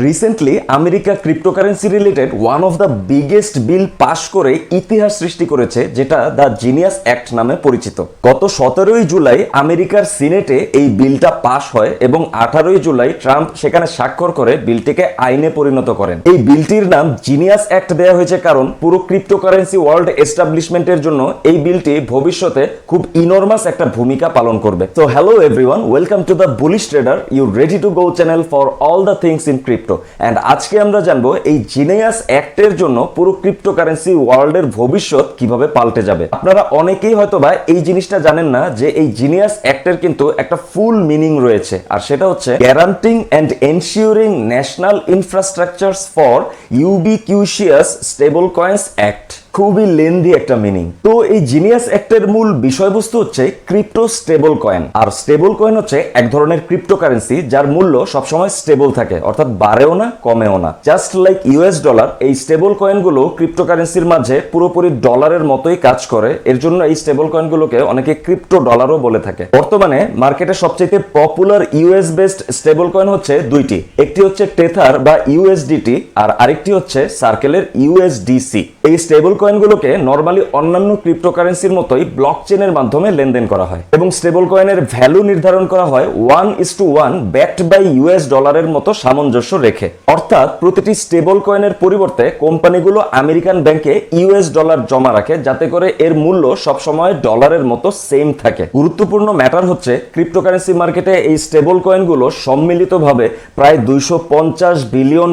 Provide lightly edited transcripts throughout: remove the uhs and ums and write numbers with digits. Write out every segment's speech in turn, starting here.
Recently America cryptocurrency related one of the biggest bill pass করে ইতিহাস সৃষ্টি করেছে, যেটা দ্য জিনিয়াস অ্যাক্ট নামে পরিচিত। গত 17ই জুলাই আমেরিকার সিনেটে এই বিলটা পাশ হয় এবং 18ই জুলাই ট্রাম্প সেখানে স্বাক্ষর করে বিলটিকে আইনে পরিণত করেন। এই বিলটির নাম জিনিয়াস অ্যাক্ট দেওয়া হয়েছে কারণ পুরো ক্রিপ্টোকারেন্সি ওয়ার্ল্ড এস্টাবলিশমেন্টের জন্য এই বিলটি ভবিষ্যতে খুব ইনরমাস একটা ভূমিকা পালন করবে। তো hello everyone, welcome to the Bullish Trader, you ready to go channel for all the things in crypto. And আজকে আমরা জানবো এই জিনিয়াস অ্যাক্টের জন্য পুরো ক্রিপ্টোকারেন্সি ওয়ার্ল্ডের ভবিষ্যৎ কিভাবে পাল্টে যাবে। আপনারা অনেকেই হয়তোবা এই জিনিসটা জানেন না যে এই জিনিয়াস অ্যাক্টের কিন্তু একটা ফুল মিনিং রয়েছে, আর সেটা হচ্ছে guaranteeing and ensuring national infrastructures for ubiquitous stable coins act. খুবই লেন্দি একটা মিনিং। তো এই জিনিয়াস অ্যাক্টের মূল বিষয়বস্তু হচ্ছে ক্রিপ্টো স্টেবল কয়েন। আর স্টেবল কয়েন হচ্ছে এক ধরনের ক্রিপ্টোকারেন্সি যার মূল্য সবসময় স্টেবল থাকে, অর্থাৎ বাড়েও না কমেও না। জাস্ট লাইক ইউএস ডলার, এই স্টেবল কয়েনগুলো ক্রিপ্টোকারেন্সির মাঝে পুরোপুরি ডলারের মতোই কাজ করে। এর জন্য এই স্টেবল কয়েনগুলোকে অনেকে ক্রিপ্টো ডলারও বলে থাকে। বর্তমানে মার্কেটে সবচেয়ে popular US based stable coin হচ্ছে দুইটি, একটি হচ্ছে টেথার বা ইউএসডিটি আর আরেকটি হচ্ছে সার্কেলের ইউএসডিসি। এই স্টেবল কয়েনগুলোকে নরমালি অন্যান্য ক্রিপ্টোকারেন্সির মতোই ব্লকচেনের মাধ্যমে লেনদেন করা হয় এবং স্টেবল কয়েনের ভ্যালু নির্ধারণ করা হয় 1:1 ব্যাকড বাই ইউএস ডলারের মতো সামঞ্জস্য রেখে। অর্থাৎ প্রতিটি স্টেবল কয়েনের পরিবর্তে কোম্পানিগুলো আমেরিকান ব্যাংকে ইউএস ডলার জমা রাখে, যাতে করে এর মূল্য সবসময় ডলারের মতো সেম থাকে। গুরুত্বপূর্ণ ম্যাটার হচ্ছে ক্রিপ্টোকারেন্সি মার্কেটে এই স্টেবল কয়েনগুলো সম্মিলিতভাবে প্রায় $250 বিলিয়ন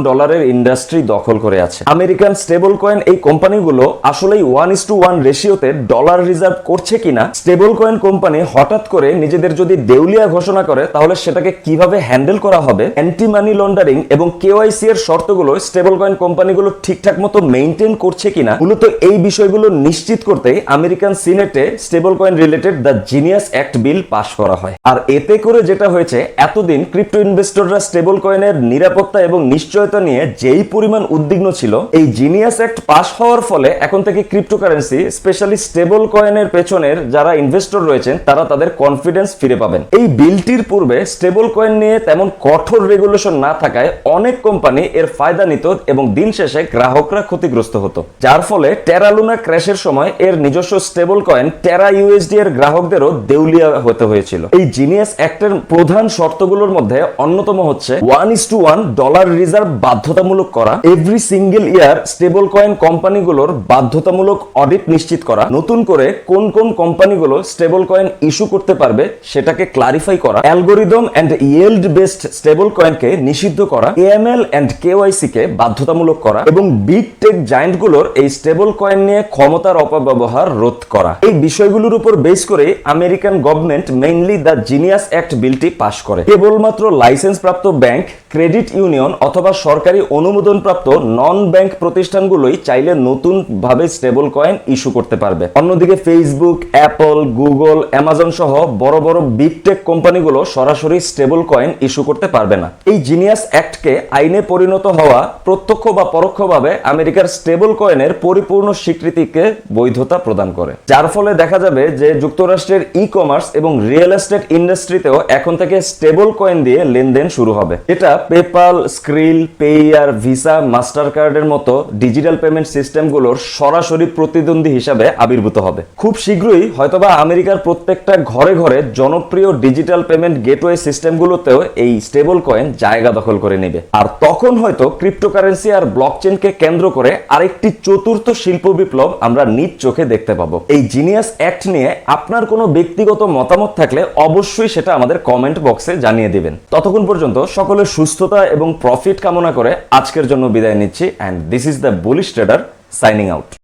ইন্ডাস্ট্রি দখল করে আছে। আমেরিকান স্টেবল কয়েন এই কোম্পানিগুলো আসলেই 1:1 রেশিওতে ডলার রিজার্ভ করছে কিনা, স্টেবল কয়েন কোম্পানি হঠাৎ করে নিজেদের যদি দেউলিয়া ঘোষণা করে তাহলে সেটাকে কিভাবে হ্যান্ডেল করা হবে, অ্যান্টি মানি লন্ডারিং এবং কেওয়াইসি এর শর্তগুলো স্টেবল কয়েন কোম্পানিগুলো ঠিকঠাক মতো মেইনটেইন করছে কিনা, মূলত এই বিষয়গুলো নিশ্চিত করতে আমেরিকান সিনেটে stable coin related the genius act bill pass করা হয়। আর এতে করে যেটা হয়েছে, এতদিন ক্রিপ্টো ইনভেস্টররা স্টেবল কয়েনের নিরাপত্তা এবং নিশ্চয়তা নিয়ে যেই পরিমাণ উদ্বিগ্ন ছিল, এই জিনিয়াস অ্যাক্ট পাস হওয়ার ফলে এখন থেকে ক্রিপ্টোকারেন্সি স্পেশালি স্টেবল কয়েনের পেছনের যারা ইনভেস্টর রয়েছেন তারা তাদের কনফিডেন্স ফিরে পাবেন। এই বিলটির পূর্বে স্টেবল কয়েন নিয়ে তেমন কঠোর রেগুলেশন না থাকায় অনেক কোম্পানি এর ফায়দা নিত এবং দিন শেষে গ্রাহকরা ক্ষতিগ্রস্ত হতো, যার ফলে টেরা লুনা ক্র্যাশের সময় এর নিজস্ব স্টেবল কয়েন টেরা ইউএসডি এর গ্রাহকদেরও দেউলিয়া হতে হয়েছিল। এই জিনিয়াস অ্যাক্টের প্রধান শর্তগুলোর মধ্যে অন্যতম হচ্ছে 1:1 ডলার রিজার্ভ বাধ্যতামূলক করা, এভরি সিঙ্গেল ইয়ার স্টেবল কয়েন কোম্পানিগুলোর বাধ্যতামূলক অডিট নিশ্চিত করা, নতুন করে কোন কোন কোম্পানিগুলো স্টেবল কয়েন ইস্যু করতে পারবে সেটাকে ক্লারিফাই করা, algorithm and yield based stable কয়েনকে নিষিদ্ধ করা, এএমএল এন্ড কেওয়াইসি কে বাধ্যতামূলক করা এবং বিগ টেক জায়ান্টগুলোর এই স্টেবল কয়েন নিয়ে ক্ষমতার অপব্যবহার রোধ করা। এই বিষয়গুলোর উপর বেস করে American government mainly the genius act বিলটি পাস করে। কেবলমাত্র লাইসেন্স প্রাপ্ত ব্যাংক, ক্রেডিট ইউনিয়ন অথবা সরকারি অনুমোদন প্রাপ্ত নন ব্যাংক প্রতিষ্ঠানগুলোই চাইলে নতুন ভাবে স্টেবল কয়েন ইস্যু করতে পারবে। অন্যদিকে ফেসবুক, অ্যাপল, গুগল, অ্যামাজন সহ বড় বড় বিগ টেক কোম্পানিগুলো সরাসরি স্টেবল কয়েন ইস্যু করতে পারবে না। এই জিনিয়াস অ্যাক্টকে আইনে পরিণত হওয়া প্রত্যক্ষ বা পরোক্ষভাবে আমেরিকার স্টেবল কয়েনের পরিপূর্ণ স্বীকৃতিকে বৈধতা প্রদান করে, যার ফলে দেখা যাবে যে যুক্তরাষ্ট্রের ই কমার্স এবং রিয়েল এস্টেট ইন্ডাস্ট্রিতেও এখন থেকে স্টেবল কয়েন দিয়ে লেনদেন শুরু হবে। এটা PayPal, krill, pair, visa, master কার্ডের মতো ডিজিটাল পেমেন্ট সিস্টেমগুলোর সরাসরি প্রতিদ্বন্দ্বী হিসাবে আবির্ভূত হবে। খুব শীঘ্রই হয়তোবা আমেরিকার প্রত্যেকটা ঘরে ঘরে জনপ্রিয় ডিজিটাল পেমেন্ট গেটওয়ে সিস্টেমগুলোতেও এই স্টেবল কয়েন জায়গা দখল করে নেবে। আর তখন হয়তো ক্রিপ্টোকারেন্সি আর ব্লকচেনকে কেন্দ্র করে আরেকটি চতুর্থ শিল্প বিপ্লব আমরা নিজ চোখে দেখতে পাবো। এই জিনিয়াস অ্যাক্ট নিয়ে আপনার কোনো ব্যক্তিগত মতামত থাকলে অবশ্যই সেটা আমাদের কমেন্ট বক্সে জানিয়ে দিবেন। ততক্ষণ পর্যন্ত সকলের সুস্থতা এবং প্রফিট কামনা করে আজকের জন্য বিদায় নিচ্ছি। And this is the Bullish Trader signing out.